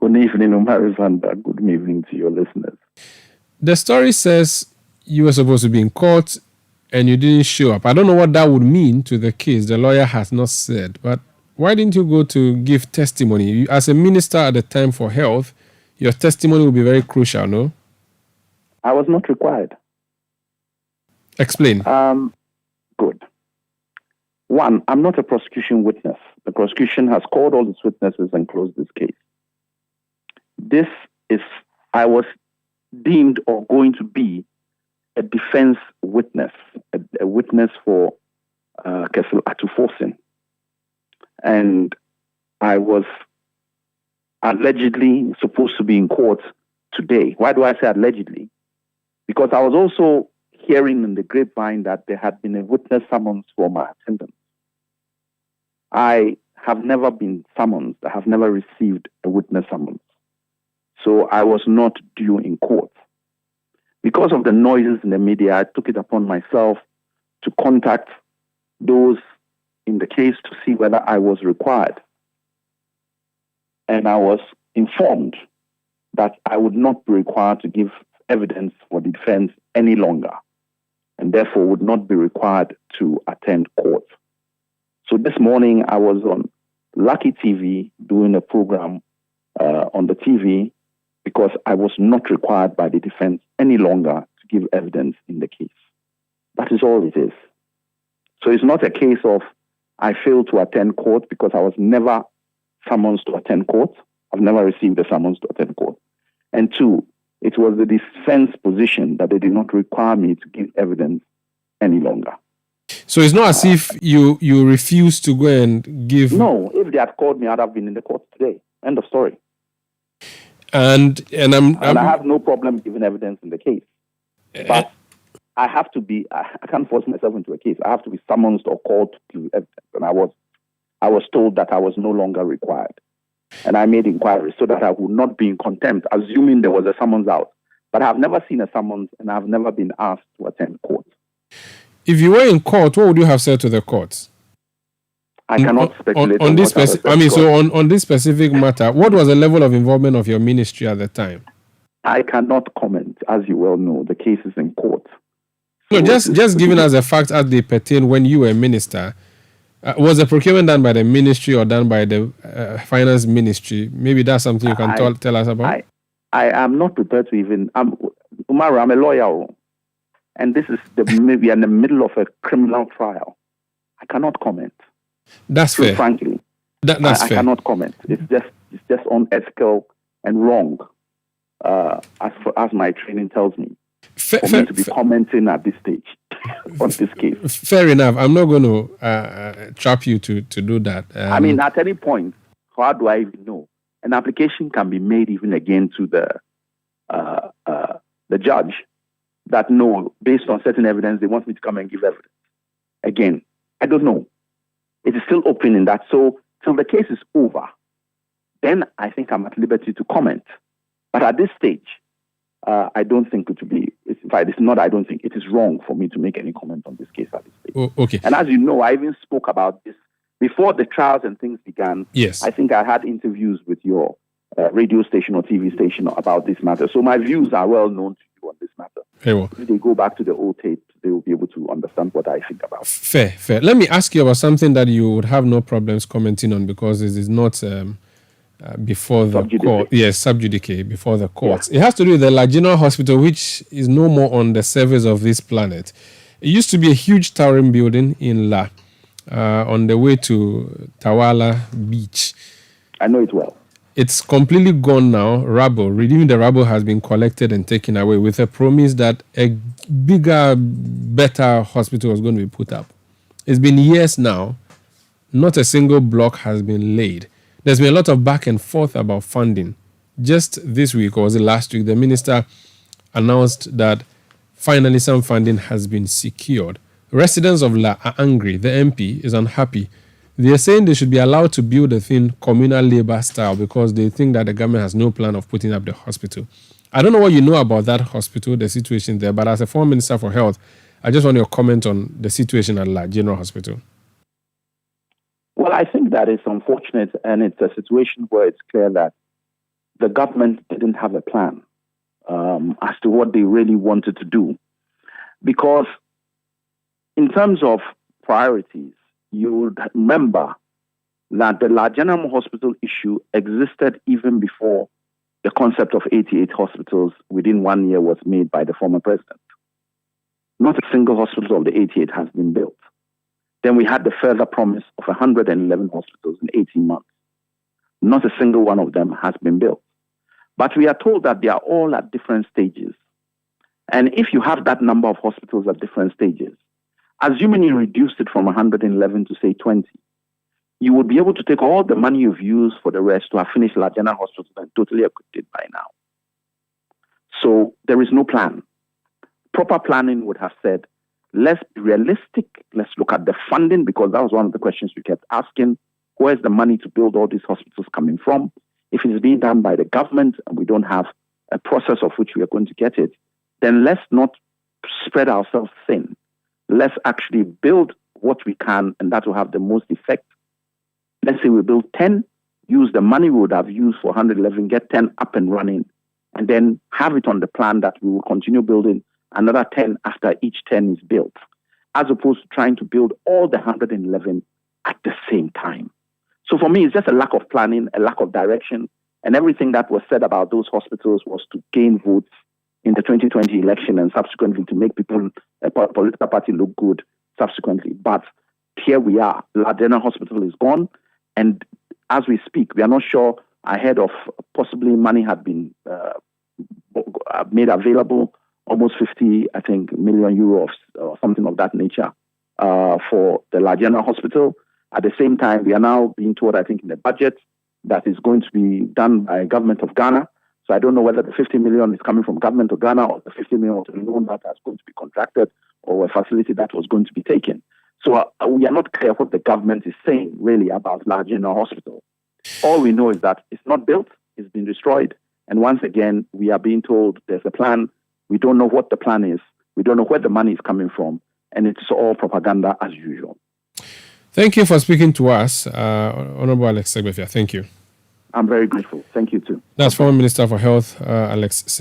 Good evening, Umar Zanda. Good evening to your listeners. The story says you were supposed to be in court and you didn't show up. I don't know what that would mean to the case. The lawyer has not said. But why didn't you go to give testimony? As a minister at the time for health, your testimony will be very crucial, no? I was not required. Explain. Good. One, I'm not a prosecution witness. The prosecution has called all its witnesses and closed this case. I was deemed or going to be a defense witness, a witness for Kessel Atufosin. And I was allegedly supposed to be in court today. Why do I say allegedly? Because I was also hearing in the grapevine that there had been a witness summons for my attendance. I have never been summoned. I have never received a witness summons. So I was not due in court. Because of the noises in the media, I took it upon myself to contact those in the case to see whether I was required. And I was informed that I would not be required to give evidence for the defense any longer, and therefore would not be required to attend court. So this morning I was on Lucky TV doing a program on the TV because I was not required by the defense any longer to give evidence in the case. That is all it is. So it's not a case of I failed to attend court because I was never summoned to attend court. I've never received a summons to attend court. And two, it was the defense position that they did not require me to give evidence any longer. So it's not as if you refused to go and give... No, if they had called me, I'd have been in the court today. End of story. And I have no problem giving evidence in the case. But I have to be, I can't force myself into a case. I have to be summoned or called to give evidence. And I was told that I was no longer required. And I made inquiries so that I would not be in contempt, assuming there was a summons out. But I've never seen a summons and I've never been asked to attend court. If you were in court, what would you have said to the court? I cannot speculate on this on this specific matter. What was the level of involvement of your ministry at the time? I cannot comment. As you well know, the case is in court. No, just giving us the facts as they pertain when you were a minister. Was the procurement done by the ministry or done by the finance ministry? Maybe that's something you can tell us about. I am not prepared to even. Umar, I'm a lawyer, and this is maybe in the middle of a criminal trial. I cannot comment. That's fair. Frankly, that's fair. I cannot comment. It's just unethical and wrong, as my training tells me, for me to be commenting at this stage on this case. Fair enough. I'm not going to trap you to do that. I mean, at any point, how do I even know? An application can be made even again to the judge that no, based on certain evidence, they want me to come and give evidence. Again, I don't know. It is still open in that. So till the case is over, then I think I'm at liberty to comment. But at this stage, I don't think it would be. In fact, it's not. I don't think it is wrong for me to make any comment on this case at this stage. Oh, okay. And as you know, I even spoke about this before the trials and things began. Yes. I think I had interviews with your radio station or TV station about this matter. So my views are well known to you on this matter. Very well. If they go back to the old tape, they will be able to understand what I think about. Fair. Let me ask you about something that you would have no problems commenting on because this is not before the court. Yes, sub judice, before the courts. Yeah. It has to do with the La General Hospital, which is no more on the surface of this planet. It used to be a huge towering building in La, on the way to Tawala Beach. I know it well. It's completely gone now, rubble. Even the rubble has been collected and taken away with a promise that a bigger, better hospital was going to be put up. It's been years now. Not a single block has been laid. There's been a lot of back and forth about funding. Just this week, or was it last week, the minister announced that finally some funding has been secured. Residents of La are angry. The MP is unhappy. They are saying they should be allowed to build the thing communal labor style because they think that the government has no plan of putting up the hospital. I don't know what you know about that hospital, the situation there, but as a former Minister for Health, I just want your comment on the situation at La General Hospital. Well, I think that it's unfortunate, and it's a situation where it's clear that the government didn't have a plan as to what they really wanted to do. Because in terms of priorities, you would remember that the large general hospital issue existed even before the concept of 88 hospitals within 1 year was made by the former president. Not a single hospital of the 88 has been built. Then we had the further promise of 111 hospitals in 18 months. Not a single one of them has been built. But we are told that they are all at different stages. And if you have that number of hospitals at different stages, assuming you reduced it from 111 to say 20, you would be able to take all the money you've used for the rest to have finished large general hospitals and totally equipped it by now. So there is no plan. Proper planning would have said, let's be realistic. Let's look at the funding, because that was one of the questions we kept asking. Where's the money to build all these hospitals coming from? If it's being done by the government and we don't have a process of which we are going to get it, then let's not spread ourselves thin. Let's actually build what we can, and that will have the most effect. Let's say we build 10, use the money we would have used for 111, get 10 up and running, and then have it on the plan that we will continue building another 10 after each 10 is built, as opposed to trying to build all the 111 at the same time. So for me, it's just a lack of planning, a lack of direction, and everything that was said about those hospitals was to gain votes in the 2020 election and subsequently to make people, a political party, look good subsequently. But here we are. La Dena Hospital is gone. And as we speak, we are not sure ahead of possibly money had been made available, almost 50, I think, million euros or something of that nature for the La Dena Hospital. At the same time, we are now being told, I think, in the budget that is going to be done by government of Ghana. So I don't know whether the 50 million is coming from government of Ghana or the 50 million was a loan that is going to be contracted or a facility that was going to be taken. So we are not clear what the government is saying really about La Dena Hospital. All we know is that it's not built, it's been destroyed. And once again, we are being told there's a plan. We don't know what the plan is. We don't know where the money is coming from. And it's all propaganda as usual. Thank you for speaking to us, Honorable Alex Segbefia. Thank you. I'm very grateful. Thank you too. That's former Minister for Health, Alex Segbefia.